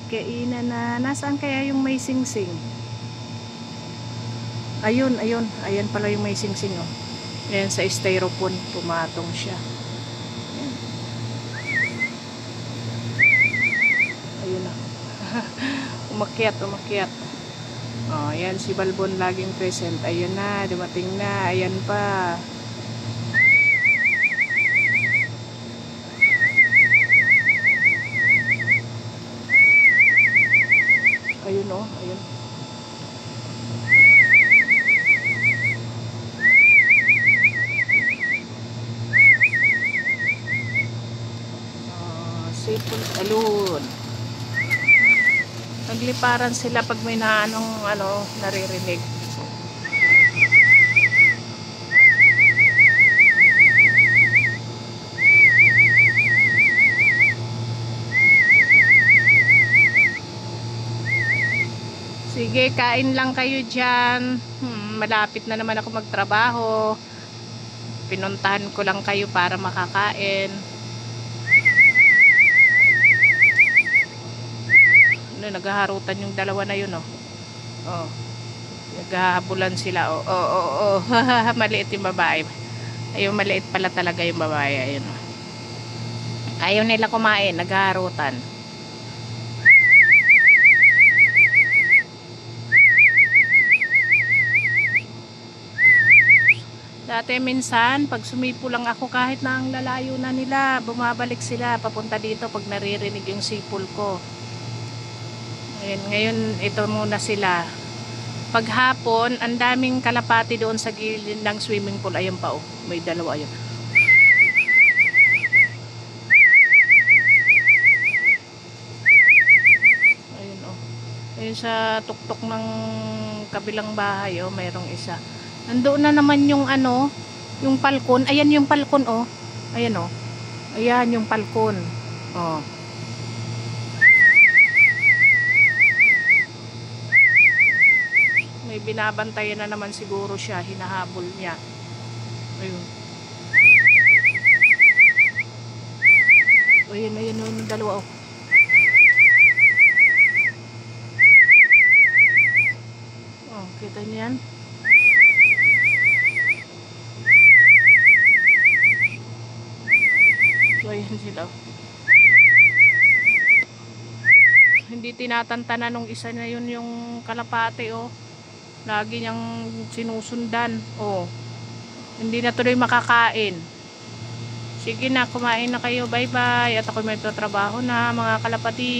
kainan na. Nasaan kaya yung may singsing? Ayun, ayun. Ayan pala yung may singsing, oh. Ayan sa styrofoam. Pumatong siya. Ayan. Ayun na. Umakyat, umakyat. Oh, ayan si Balbon laging present. Ayun na, dumating na. Ayan pa. Ayun, oh, ayun. Sipon alun. Nagliparan sila pag may naririnig. Sige, kain lang kayo dyan. Malapit na naman ako magtrabaho. Pinuntahan ko lang kayo para makakain. Naghaharutan yung dalawa na yun, oh. Oh. Naghahabulan sila, oh. Oh. Maliit yung babae. Ayun, maliit pala talaga yung babae. Ayun, oh. Ayaw nila kumain, naghaharutan. Dati minsan, pag sumipo lang ako kahit na ang lalayo na nila, bumabalik sila papunta dito pag naririnig yung sipol ko. Ngayon ito muna sila. Paghapon, ang daming kalapati doon sa gilid ng swimming pool. Ayun pa, oh. May dalawa, ayun. Ayun, oh. Ayun sa tuktok ng kabilang bahay, oh. Mayroong isa. Nandoon na naman yung yung palkon. Ayan yung palkon, oh. Ayan, oh. Ayan yung palkon. Oh. May binabantayan na naman siguro siya, hinahabol niya. Ayun. Ayun, yung dalawa, oh. Oh, kita niyo yan? So, ayan sila. Hindi tinatantanan nung isa na yun yung kalapate, oh. Lagi niyang sinusundan. Oh. Hindi na tuloy makakain. Sige na, kumain na kayo. Bye-bye. At ako may trabaho na, mga kalapati.